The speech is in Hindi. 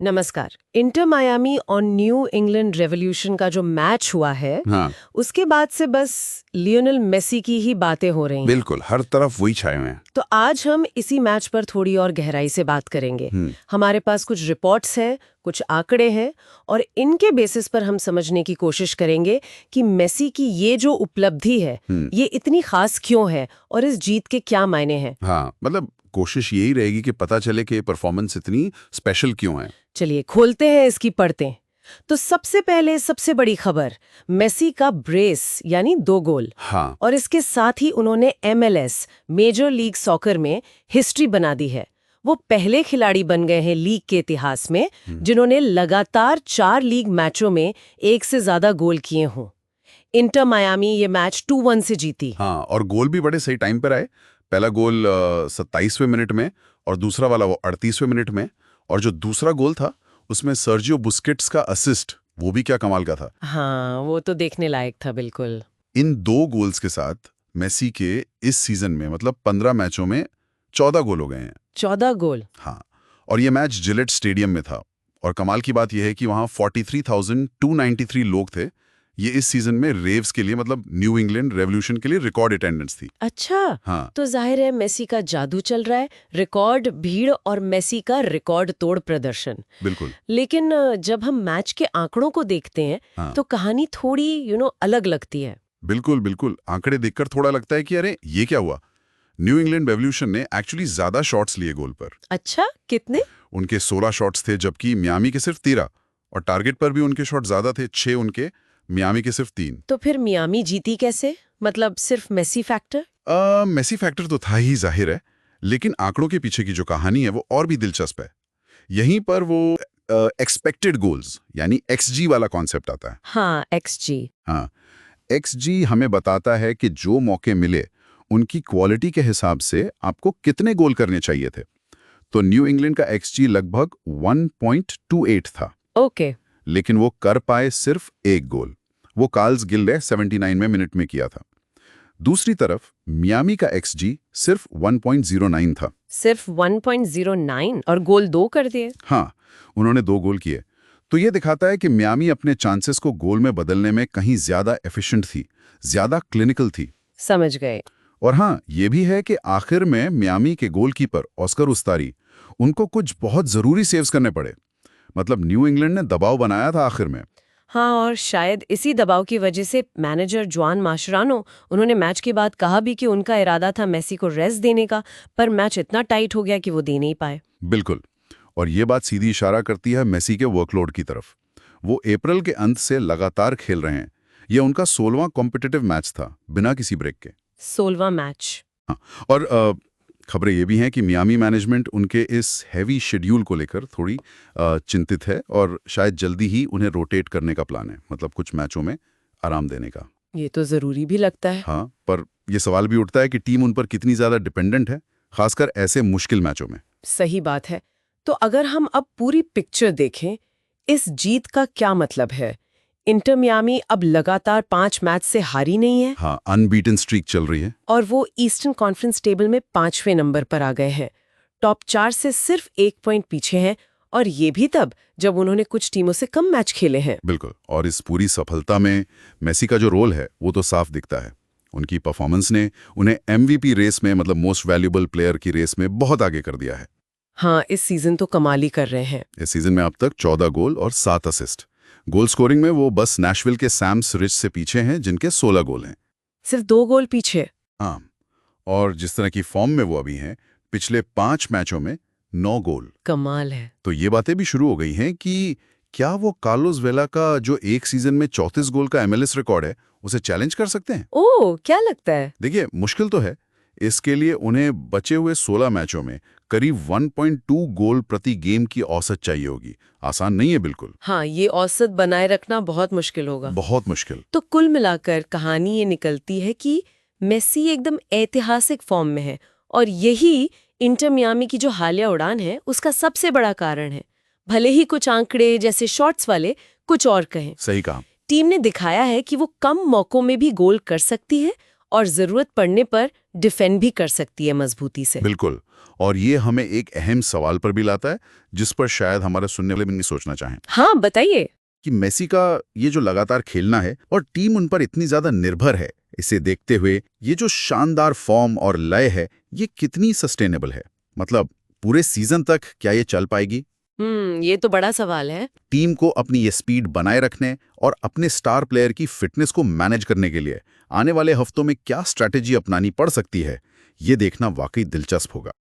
नमस्कार। इंटर मायामी और न्यू इंग्लैंड रेवोल्यूशन का जो मैच हुआ है, हाँ, उसके बाद से बस लियोनेल मेसी की ही बातें हो रही हैं। बिल्कुल हर तरफ वही छाए हुए हैं। तो आज हम इसी मैच पर थोड़ी और गहराई से बात करेंगे। हमारे पास कुछ रिपोर्ट्स हैं, कुछ आंकड़े हैं और इनके बेसिस पर हम समझने की कोशिश करेंगे कि मेसी की ये जो उपलब्धि है, ये इतनी खास क्यों है और इस जीत के क्या मायने हैं। हाँ, मतलब कोशिश यही रहेगी कि पता चले कि परफॉर्मेंस इतनी स्पेशल क्यों है। चलिए खोलते हैं इसकी परतें। तो सबसे पहले सबसे बड़ी खबर, मेसी का ब्रेस यानी 2 गोल। हाँ, और इसके साथ ही उन्होंने MLS मेजर लीग सॉकर में हिस्ट्री बना दी है। वो पहले खिलाड़ी बन गए हैं लीग के इतिहास में जिन्होंने लगातार 4 लीग मैचों में एक से ज्यादा गोल किए हों। इंटर मायामी ये मैच 2-1 से जीती। हाँ, और गोल भी बड़े सही टाइम पर आए। पहला गोल 27वें मिनट में और दूसरा वाला वो 38वें मिनट में। और जो दूसरा गोल था उसमें सर्जियो बुस्केट्स का असिस्ट, वो भी क्या कमाल का था। हाँ, वो तो देखने लायक था बिल्कुल। इन 2 गोल्स के साथ मेसी के इस सीजन में मतलब 15 मैचों में 14 गोल हो गए हैं। 14 गोल। हाँ, और ये मैच जिलेट स्टेडियम में था। और कमाल की बात यह है कि वहाँ 43,293 लोग थे। ये इस सीजन में रेव्स के लिए मतलब न्यू इंग्लैंड रेवोल्यूशन के लिए रिकॉर्ड अटेंडेंस थी। अच्छा, हाँ, तो जाहिर है मेसी का जादू चल रहा है, रिकॉर्ड भीड़ और मेसी का रिकॉर्ड तोड़ प्रदर्शन। बिल्कुल। लेकिन जब हम मैच के आंकड़ों को देखते हैं हाँ, तो कहानी थोड़ी अलग लगती है। बिल्कुल बिल्कुल आंकड़े देखकर थोड़ा लगता है कि अरे ये क्या हुआ। न्यू इंग्लैंड रेवोल्यूशन ने एक्चुअली ज्यादा शॉट्स लिए गोल पर। अच्छा, कितने? उनके 16 शॉट्स थे जबकि मियामी के सिर्फ 13। और टारगेट पर भी उनके शॉट ज्यादा थे, 6 उनके, मियामी के सिर्फ 3। तो फिर मियामी जीती कैसे? मतलब सिर्फ मेसी फैक्टर? मेसी फैक्टर तो था ही जाहिर है, लेकिन आंकड़ों के पीछे की जो कहानी है वो और भी दिलचस्प है। यहीं पर वो एक्सपेक्टेड गोल्स यानी XG वाला कॉन्सेप्ट आता है। हाँ, XG। हाँ, XG हमें बताता है कि जो मौके मिले उनकी क्वालिटी के हिसाब से आपको कितने गोल करने चाहिए थे। तो न्यू इंग्लैंड का XG लगभग 1.28 था, ओके। लेकिन वो कर पाए सिर्फ 1 गोल। वो कार्ल्स गिल्डे 79वें मिनट में किया था। दूसरी तरफ मियामी का XG सिर्फ 1.09 था। सिर्फ 1.09 और गोल 2 कर दिए। हाँ, उन्होंने 2 गोल किए। तो ये दिखाता है कि मियामी अपने चांसेस को गोल में बदलने में कहीं ज्यादा एफिशिएंट थी, ज्यादा क्लिनिकल थी। समझ गए। और हाँ, ये भी है कि आखिर में मियामी के गोलकीपर ऑस्कर उस्तारी, उनको कुछ बहुत जरूरी सेव्स करने पड़े। मतलब न्यू इंग्लैंड ने दबाव बनाया था आखिर में। हाँ, और शायद इसी दबाव की वजह से मैनेजर जुआन माशरानो, उन्होंने मैच के बाद कहा भी कि उनका इरादा था मेसी को रेस्ट देने का, पर मैच इतना टाइट हो गया कि वो दे नहीं पाए। बिल्कुल। और ये बात सीधी इशारा करती है मेसी के वर्कलोड की तरफ। वो अप्रैल के अंत से लगातार खेल रहे हैं। ये उनका 16वां कॉम्पिटिटिव मैच था, बिना किसी ब्रेक के। 16वां मैच। हाँ, और खबरें ये भी हैं कि मियामी मैनेजमेंट उनके इस हैवी शेड्यूल को लेकर थोड़ी चिंतित है और शायद जल्दी ही उन्हें रोटेट करने का प्लान है, मतलब कुछ मैचों में आराम देने का। ये तो जरूरी भी लगता है। हाँ, पर यह सवाल भी उठता है कि टीम उन पर कितनी ज्यादा डिपेंडेंट है, खासकर ऐसे मुश्किल मैचों में। सही बात है। तो अगर हम अब पूरी पिक्चर देखें, इस जीत का क्या मतलब है? इंटर मियामी अब लगातार 5 मैच से हारी नहीं है हाँ, अनबीटन स्ट्रीक चल रही है। और वो ईस्टर्न कॉन्फ्रेंस टेबल में 5वें नंबर पर आ गए हैं। टॉप 4 से सिर्फ 1 पॉइंट पीछे हैं और ये भी तब जब उन्होंने कुछ टीमों से कम मैच खेले हैं। बिल्कुल, और इस पूरी सफलता में मेसी का जो रोल है वो तो साफ दिखता है। उनकी परफॉर्मेंस ने उन्हें MVP रेस में, मतलब मोस्ट वैल्यूएबल प्लेयर की रेस में बहुत आगे कर दिया है। हाँ, इस सीजन तो कमाल ही कर रहे हैं। इस सीजन में अब तक 14 गोल और 7 असिस्ट। गोल स्कोरिंग में वो बस नैशविल के सैम्स रिच से पीछे हैं जिनके 16 गोल हैं। सिर्फ 2 गोल पीछे। हाँ, और जिस तरह की फॉर्म में वो अभी हैं, पिछले 5 मैचों में 9 गोल। कमाल है। तो ये बातें भी शुरू हो गई हैं कि क्या वो कार्लोस वेला का जो एक सीजन में 34 गोल का MLS रिकॉर्ड है उसे चैलेंज कर सकते हैं। ओह, क्या लगता है? देखिए, मुश्किल तो है। इसके लिए उन्हें बचे हुए 16 मैचों में करीब 1.2 गोल प्रति गेम की औसत चाहिए होगी। आसान नहीं है बिल्कुल। हाँ, ये औसत बनाए रखना बहुत मुश्किल होगा। बहुत मुश्किल। तो कुल मिलाकर कहानी ये निकलती है कि मेसी एकदम ऐतिहासिक फॉर्म में है और यही इंटर मियामी की जो हालिया उड़ान है उसका सबसे बड़ा कारण है। भले ही कुछ आंकड़े जैसे शॉट्स वाले कुछ और कहें, सही कहा। टीम ने दिखाया है कि वो कम मौकों में भी गोल कर सकती है और जरूरत पड़ने पर डिफेंड भी कर सकती है मजबूती से। बिल्कुल। और ये हमें एक अहम सवाल पर भी लाता है, जिस पर शायद हमारे सुनने वाले भी नहीं सोचना चाहें। हाँ, बताइए। कि मेसी का ये जो लगातार खेलना है और टीम उन पर इतनी ज्यादा निर्भर है, इसे देखते हुए ये जो शानदार फॉर्म और लय है, ये कितनी सस्टेनेबल है? मतलब पूरे सीजन तक क्या ये चल पाएगी? ये तो बड़ा सवाल है। टीम को अपनी ये स्पीड बनाए रखने और अपने स्टार प्लेयर की फिटनेस को मैनेज करने के लिए आने वाले हफ्तों में क्या स्ट्रैटेजी अपनानी पड़ सकती है, ये देखना वाकई दिलचस्प होगा।